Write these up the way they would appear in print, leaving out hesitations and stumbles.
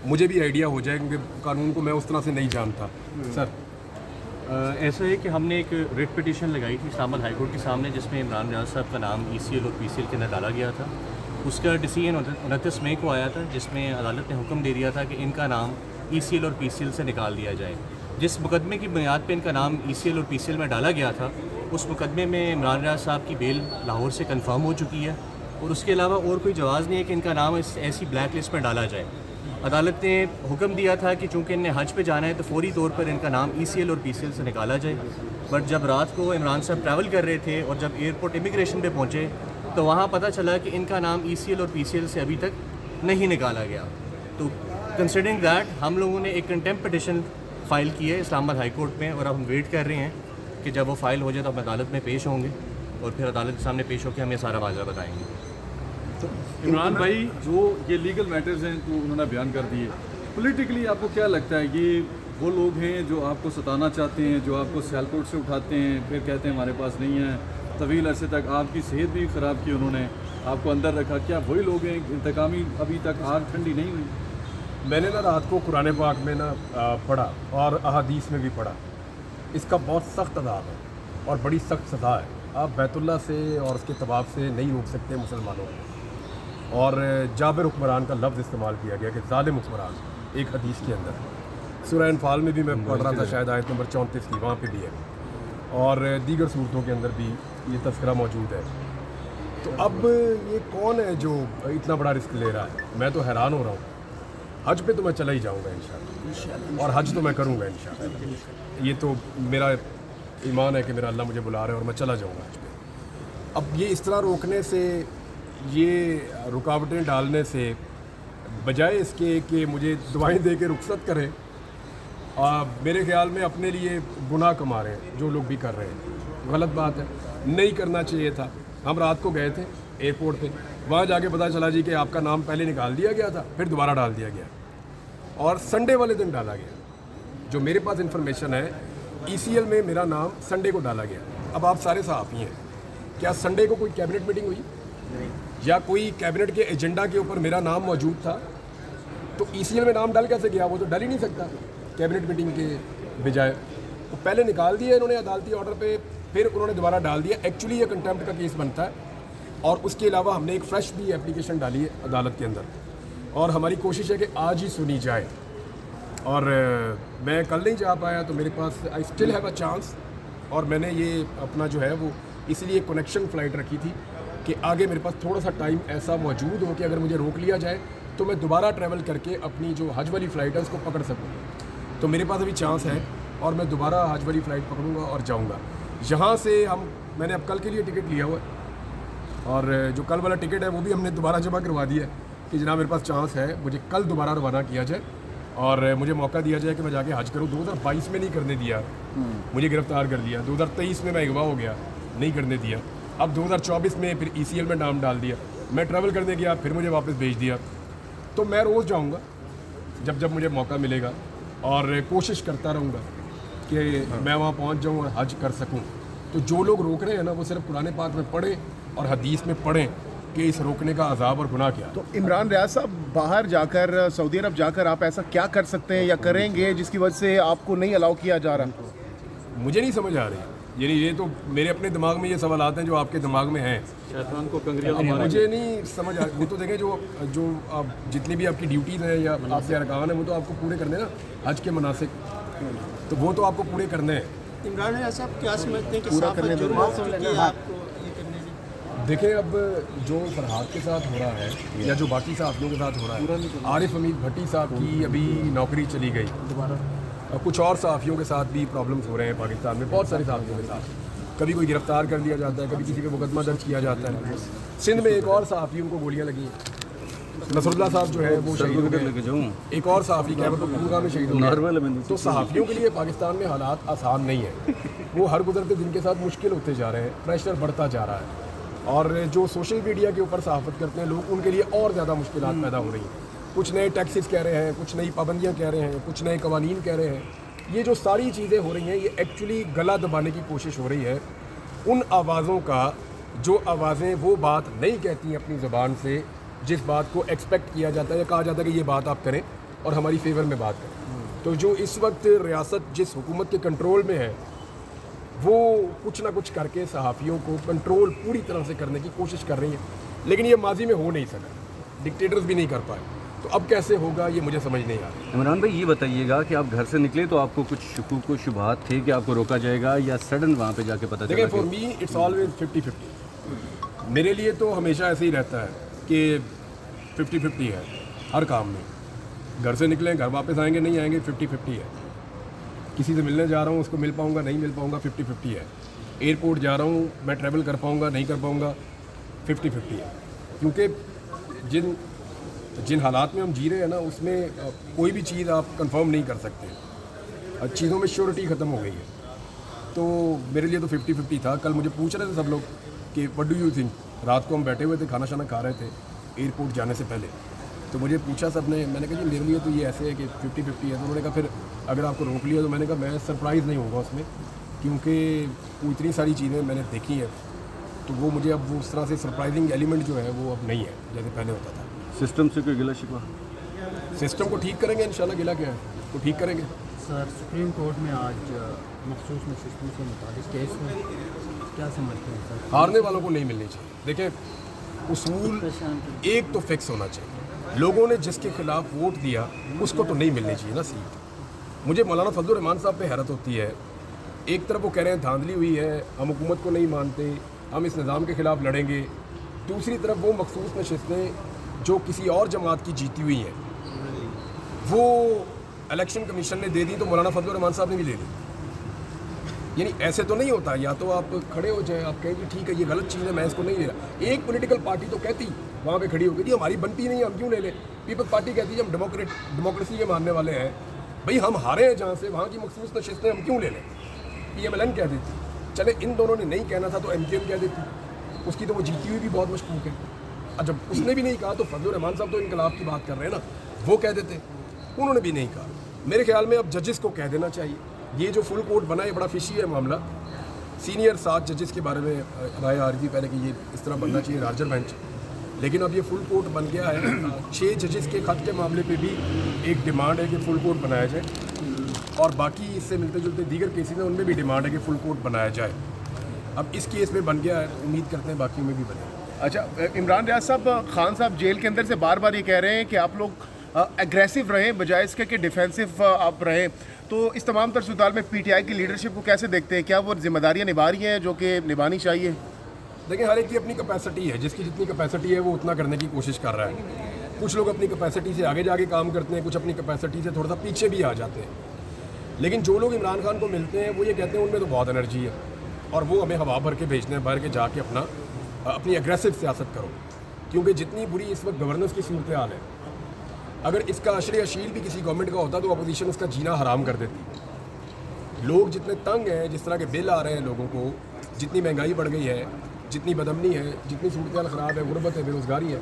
मुझे भी आइडिया हो जाए, क्योंकि कानून को मैं उस तरह से नहीं जानता। सर ऐसा है कि हमने एक रिट पिटीशन लगाई थी इस्लामाबाद हाई कोर्ट के सामने, जिसमें इमरान रियाज साहब का नाम ECL और PCL के अंदर डाला गया था। उसका डिसीजन 29 मई को आया था, जिसमें अदालत ने हुक्म दे दिया था कि इनका नाम ECL और PCL से निकाल दिया जाए। जिस मुकदमे की बुनियाद पर इनका नाम ECL और PCL में डाला गया था, उस मुकदमे में इमरान रियाज साहब की बेल लाहौर से कन्फर्म हो चुकी है, और उसके अलावा और कोई जवाज़ नहीं है कि इनका नाम ऐसी ब्लैक लिस्ट में डाला जाए। अदालत ने हुक्म दिया था कि चूँकि इन्हें हज पे जाना है तो फौरी तौर पर इनका नाम ECL और PCL से निकाला जाए। बट जब रात को इमरान साहब ट्रैवल कर रहे थे और जब एयरपोर्ट इमिग्रेशन पे पहुँचे, तो वहाँ पता चला कि इनका नाम ECL और PCL से अभी तक नहीं निकाला गया। तो कंसिडरिंग दैट हम लोगों ने एक कंटेम्प्ट पिटिशन फ़ाइल की है इस्लामाबाद हाई कोर्ट में, और अब हम वेट कर रहे हैं कि जब वो फ़ाइल हो जाए तो हम अदालत में पेश होंगे और फिर अदालत के सामने पेश होकर हम ये सारा वाज़ा बताएँगे। तो इमरान भाई, जो ये लीगल मैटर्स हैं तो उन्होंने बयान कर दिए, पॉलिटिकली आपको क्या लगता है ये वो लोग हैं जो आपको सताना चाहते हैं, जो आपको सियालकोट से उठाते हैं, फिर कहते हैं हमारे पास नहीं है, तवील अरसे तक आपकी सेहत भी ख़राब की उन्होंने, आपको अंदर रखा, क्या वही लोग हैं? इंतकामी अभी तक आग ठंडी नहीं हुई? मैंने ना रात को कुरान पाक में ना पढ़ा और अहादीस में भी पढ़ा। इसका बहुत सख्त अदाब है और बड़ी सख्त सज़ा है। आप बैतुल्ला से और उसके तवाफ से नहीं रोक सकते मुसलमानों को। और जाबिर हुक्मरान का लफ्ज़ इस्तेमाल किया गया कि ज़ालिम हुक्मरान, एक हदीस के अंदर। सूरह अनफाल में भी मैं पढ़ रहा था, शायद आयत नंबर 34 थी, वहाँ पे भी है, और दीगर सूरतों के अंदर भी ये तस्करा मौजूद है। तो अब ये कौन है जो इतना बड़ा रिस्क ले रहा है? मैं तो हैरान हो रहा हूँ। हज पे तो मैं चला ही जाऊँगा इंशाअल्लाह, और हज तो मैं करूँगा इंशाअल्लाह। ये तो मेरा ईमान है कि मेरा अल्लाह मुझे बुला रहा है और मैं चला जाऊँगा हज पे। अब ये इस तरह रोकने से, ये रुकावटें डालने से, बजाय इसके कि मुझे दुआएं दे के रुखसत करें, मेरे ख्याल में अपने लिए गुनाह कमा रहे हैं जो लोग भी कर रहे हैं। गलत बात है, नहीं करना चाहिए था। हम रात को गए थे एयरपोर्ट पे, वहाँ जाके पता चला जी कि आपका नाम पहले निकाल दिया गया था, फिर दोबारा डाल दिया गया, और संडे वाले दिन डाला गया। जो मेरे पास इन्फॉर्मेशन है, ECL में मेरा नाम संडे को डाला गया। अब आप सारे सहाफ़ी हैं, क्या संडे को कोई कैबिनेट मीटिंग हुई या कोई कैबिनेट के एजेंडा के ऊपर मेरा नाम मौजूद था? तो ECL में नाम डाल कैसे गया? वो तो डाल ही नहीं सकता कैबिनेट मीटिंग के बजाय। तो पहले निकाल दिया इन्होंने अदालती ऑर्डर पे, फिर उन्होंने दोबारा डाल दिया। एक्चुअली ये कंटेम्प्ट का केस बनता है, और उसके अलावा हमने एक फ़्रेश भी एप्लीकेशन डाली है अदालत के अंदर, और हमारी कोशिश है कि आज ही सुनी जाए। और मैं कल नहीं जा पाया, तो मेरे पास I still have a chance, और मैंने ये अपना जो है वो इसलिए कनेक्शन फ़्लाइट रखी थी कि आगे मेरे पास थोड़ा सा टाइम ऐसा मौजूद हो कि अगर मुझे रोक लिया जाए तो मैं दोबारा ट्रैवल करके अपनी जो हज वाली फ़्लाइट है उसको पकड़ सकूँ। तो मेरे पास अभी चांस है, और मैं दोबारा हज वाली फ़्लाइट पकड़ूंगा और जाऊंगा। यहाँ से मैंने अब कल के लिए टिकट लिया हुआ है, और जो कल वाला टिकट है वो भी हमने दोबारा जमा करवा दिया है कि जनाब मेरे पास चांस है, मुझे कल दोबारा रवाना किया जाए और मुझे मौका दिया जाए कि मैं जाके हज करूँ। 2022 में नहीं करने दिया, मुझे गिरफ़्तार कर दिया। 2023 में मैं अगवा हो गया, नहीं करने दिया। अब 2024 में फिर ECL में नाम डाल दिया, मैं ट्रैवल करने गया, फिर मुझे वापस भेज दिया। तो मैं रोज़ जाऊंगा जब जब मुझे मौका मिलेगा, और कोशिश करता रहूँगा कि मैं वहाँ पहुँच जाऊँ और हज कर सकूँ। तो जो लोग रोक रहे हैं ना, वो सिर्फ कुरान पाक में पढ़ें और हदीस में पढ़ें कि इस रोकने का अजाब और गुनाह क्या है। तो इमरान रियाज साहब, बाहर जाकर, सऊदी अरब जाकर आप ऐसा क्या कर सकते हैं या करेंगे जिसकी वजह से आपको नहीं अलाउ किया जा रहा? मुझे नहीं समझ आ रही, यानी ये तो मेरे अपने दिमाग में ये सवाल आते हैं जो आपके दिमाग में हैं। शैतान को कंगरिया अब मुझे नहीं समझ आ, वो तो देखें जो आप जितनी भी आपकी ड्यूटीज़ हैं या आपके अरकान हैं, वो तो आपको पूरे करने हैं ना, हज के मनासिक, तो वो तो आपको पूरे करने हैं। इमरान रियाज साहब क्या समझते हैं कि पूरा साफ़ करने जुर्म में हो चुकी है आपको ये करने की? देखें, अब जो फरहाद के साथ हो रहा है या जो बाकी साथियों के साथ हो रहा है, आरिफ हमीद भट्टी साहब की अभी नौकरी चली गई, कुछ और सहाफ़ियों के साथ भी प्रॉब्लम्स हो रहे हैं पाकिस्तान में, बहुत सारे सहाफ़ियों के साथ। कभी कोई गिरफ़्तार कर लिया जाता है, कभी किसी पे मुकदमा दर्ज किया जाता है। सिंध में एक और सहाफ़ियों को गोलियां लगी हैं, नसरुल्लाह साहब जो है वो शहीद हो गए, एक और सहाफ़ी खैबर पख्तूनख्वा में शहीद हो गए। तो सहाफ़ियों के लिए पाकिस्तान में हालात आसान नहीं है, वो हर गुजरते दिन के साथ मुश्किल होते जा रहे हैं, प्रेशर बढ़ता जा रहा है, और जो सोशल मीडिया के ऊपर सहाफ़त करते हैं लोग, उनके लिए और ज़्यादा मुश्किलात पैदा हो रही हैं। कुछ नए टैक्सेस कह रहे हैं, कुछ नई पाबंदियाँ कह रहे हैं, कुछ नए कवानीन कह रहे हैं। ये जो सारी चीज़ें हो रही हैं, ये एक्चुअली गला दबाने की कोशिश हो रही है उन आवाज़ों का जो आवाज़ें वो बात नहीं कहती अपनी ज़बान से, जिस बात को एक्सपेक्ट किया जाता है या कहा जाता है कि ये बात आप करें, और हमारी फेवर में बात करें। तो जो इस वक्त रियासत जिस हुकूमत के कंट्रोल में है वो कुछ ना कुछ करके सहाफ़ियों को कंट्रोल पूरी तरह से करने की कोशिश कर रही है, लेकिन ये माजी में हो नहीं सका, डिक्टेटर्स भी नहीं कर पाए। तो अब कैसे होगा ये मुझे समझ नहीं आ रहा। इमरान भाई ये बताइएगा कि आप घर से निकले तो आपको कुछ शुकूक व शुबहात थे कि आपको रोका जाएगा या सडन वहाँ पे जाके पता देखिए, चला फॉर मी इट्स ऑलवेज 50-50। मेरे लिए तो हमेशा ऐसे ही रहता है कि 50-50 है हर काम में। घर से निकलें, घर वापस आएंगे नहीं आएंगे, 50-50 है। किसी से मिलने जा रहा हूँ, उसको मिल पाऊँगा नहीं मिल पाऊँगा, 50-50 है। एयरपोर्ट जा रहा हूँ, मैं ट्रैवल कर पाऊँगा नहीं कर पाऊँगा, 50-50 है। क्योंकि जिन हालात में हम जी रहे हैं ना, उसमें कोई भी चीज़ आप कंफर्म नहीं कर सकते। चीज़ों में श्योरिटी ख़त्म हो गई है। तो मेरे लिए तो 50-50 था। कल मुझे पूछ रहे थे सब लोग कि व्हाट डू यू थिंक। रात को हम बैठे हुए थे, खाना शाना खा रहे थे एयरपोर्ट जाने से पहले, तो मुझे पूछा सबने, मैंने कहा जी मेरे लिए तो ये ऐसे है कि 50-50 है। तो उन्होंने कहा फिर अगर आपको रोक लिया, तो मैंने कहा मैं सरप्राइज़ नहीं होऊंगा उसमें, क्योंकि वो इतनी सारी चीज़ें मैंने देखी हैं, तो वो मुझे अब वो उस तरह से सरप्राइजिंग एलिमेंट जो है वो अब नहीं है जैसे पहले होता था। सिस्टम से कोई गिला शिकवा? सिस्टम को ठीक करेंगे इंशाल्लाह, गिला क्या है, तो ठीक करेंगे। सर, सुप्रीम कोर्ट में आज मखसूस नशिस्तों से मुताबिक केस में क्या समझते हैं सर? हारने वालों को नहीं मिलनी चाहिए। देखें, उसूल एक तो फिक्स होना चाहिए। लोगों ने जिसके खिलाफ वोट दिया उसको तो नहीं मिलनी चाहिए ना सीट। मुझे मौलाना फजलुर रहमान साहब पे हैरत होती है। एक तरफ वो कह रहे हैं धांधली हुई है, हम हुकूमत को नहीं मानते, हम इस निज़ाम के ख़िलाफ़ लड़ेंगे। दूसरी तरफ वो मखसूस नशिस्तें जो किसी और जमात की जीती हुई हैं वो इलेक्शन कमीशन ने दे दी, तो मौलाना फजलुर रहमान साहब ने भी दे दी। यानी ऐसे तो नहीं होता। या तो आप खड़े हो जाए, आप कहें कि ठीक है ये गलत चीज़ है, मैं इसको नहीं ले रहा। एक पॉलिटिकल पार्टी तो कहती वहाँ पे खड़ी होगी, हमारी बनती नहीं, हम क्यों ले लें। पीपल्स पार्टी कहती है हम डेमोक्रेसी के मानने वाले हैं, भाई हम हारे हैं जहाँ से, वहाँ की मखसूस नशिस्तें हम क्यों ले लें। PMLN कह देती, चले इन दोनों ने नहीं कहना था तो MKM कह देती, उसकी तो वो जीती हुई भी बहुत मशकूक है। और जब उसने भी नहीं कहा तो फजलुर रहमान साहब तो इनकलाब की बात कर रहे हैं ना, वो कह देते, उन्होंने भी नहीं कहा। मेरे ख्याल में अब जजेस को कह देना चाहिए। ये जो फुल कोर्ट बना है बड़ा फिशी है मामला। सीनियर 7 जजेस के बारे में राय आ रही थी पहले कि ये इस तरह बनना चाहिए लार्जर बेंच, लेकिन अब ये फुल कोर्ट बन गया है। 6 जजेस के खत के मामले पे भी एक डिमांड है कि फुल कोर्ट बनाया जाए, और बाकी इससे मिलते जुलते दीगर केसेस में उनमें भी डिमांड है कि फुल कोर्ट बनाया जाए। अब इस केस में बन गया है, उम्मीद करते हैं बाकी में भी बने। अच्छा, इमरान रियाज साहब, खान साहब जेल के अंदर से बार बार ये कह रहे हैं कि आप लोग एग्रेसिव रहें बजाय इसके कि डिफेंसिव आप रहें। तो इस तमाम तर सूरत में PTI की लीडरशिप को कैसे देखते हैं? क्या वो जिम्मेदारियाँ निभा रही हैं जो कि निभानी चाहिए? देखिए, हर एक की अपनी कैपेसिटी है, जिसकी जितनी कैपेसिटी है वो उतना करने की कोशिश कर रहा है। कुछ लोग अपनी कैपेसिटी से आगे जाके काम करते हैं, कुछ अपनी कैपेसिटी से थोड़ा सा पीछे भी आ जाते हैं। लेकिन जो लोग इमरान खान को मिलते हैं वो ये कहते हैं उनमें तो बहुत एनर्जी है और वो हमें हवा भर के भेजते हैं, भर के जाके अपनी एग्रेसिव सियासत करो। क्योंकि जितनी बुरी इस वक्त गवर्नेंस की सूरत हाल है, अगर इसका अशर अशील भी किसी गवर्नमेंट का होता तो अपोजिशन उसका जीना हराम कर देती। लोग जितने तंग हैं, जिस तरह के बिल आ रहे हैं लोगों को, जितनी महंगाई बढ़ गई है, जितनी बदअमनी है, जितनी सूरत हाल ख़राब है, गुर्बत है, बेरोज़गारी है,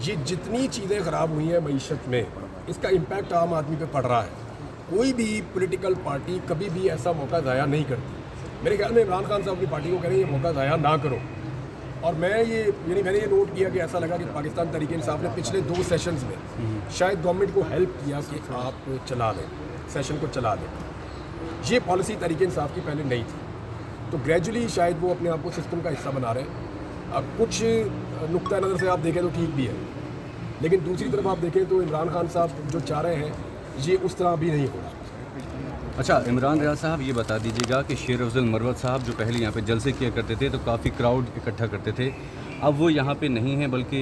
ये जितनी चीज़ें ख़राब हुई हैं मईशत में, इसका इम्पैक्ट आम आदमी पे पड़ रहा है। कोई भी पॉलिटिकल पार्टी कभी भी ऐसा मौका ज़ाया नहीं करती। मेरे ख्याल में इमरान खान साहब अपनी पार्टी को कह रहे हैं ये मौका ज़ाया ना करो। और मैंने ये नोट किया कि ऐसा लगा कि पाकिस्तान तहरीक इंसाफ ने पिछले 2 सेशंस में शायद गवर्नमेंट को हेल्प किया कि आप चला लें, सेशन को चला लें। ये पॉलिसी तहरीक इंसाफ की पहले नहीं थी, तो ग्रेजुअली शायद वो अपने आप को सिस्टम का हिस्सा बना रहे हैं। अब कुछ नुक्ता नज़र से आप देखें तो ठीक भी है, लेकिन दूसरी तरफ आप देखें तो इमरान खान साहब जो चाह रहे हैं ये उस तरह भी नहीं होगा। अच्छा, इमरान रियाज साहब ये बता दीजिएगा कि शेर अफजल मरवत साहब जो पहले यहाँ पे जलसे किया करते थे तो काफ़ी क्राउड इकट्ठा करते थे, अब वो यहाँ पे नहीं हैं बल्कि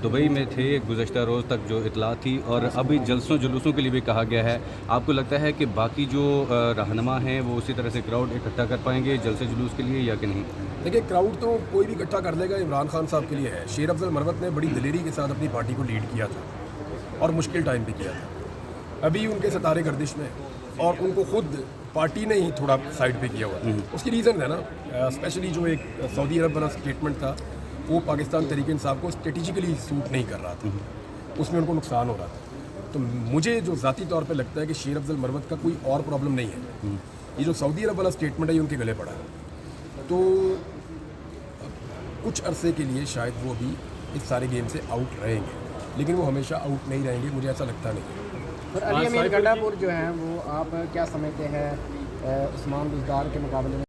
दुबई में थे गुज़श्ता रोज़ तक जो इतला थी, और अभी जलसों जुलूसों के लिए भी कहा गया है। आपको लगता है कि बाकी जो रहनुमा हैं वो उसी तरह से क्राउड इकट्ठा कर पाएंगे जलसे जुलूस के लिए या कि नहीं? देखिए, क्राउड तो कोई भी इकट्ठा कर लेगा, इमरान खान साहब के लिए है। शेर अफजल मरवत ने बड़ी दिलेरी के साथ अपनी पार्टी को लीड किया था और मुश्किल टाइम पे किया था। अभी उनके सितारे गर्दिश में, और उनको खुद पार्टी ने ही थोड़ा साइड पे किया हुआ। उसकी रीज़न है ना, स्पेशली जो एक सऊदी अरब वाला स्टेटमेंट था वो पाकिस्तान तहरीक इंसाफ को स्ट्रेटेजिकली सूट नहीं कर रहा था, उसमें उनको नुकसान हो रहा था। तो मुझे जो ज़ाती तौर पे लगता है कि शेर अफजल मरवत का कोई और प्रॉब्लम नहीं है, ये जो सऊदी अरब वाला स्टेटमेंट है ये उनके गले पड़ा है। तो कुछ अरसे के लिए शायद वो भी इस सारे गेम से आउट रहेंगे, लेकिन वो हमेशा आउट नहीं रहेंगे, मुझे ऐसा लगता नहीं है। और अली अमीर गंडापुर जो हैं वो आप क्या समझते हैं उस्मान बुज़दार के मुकाबले में?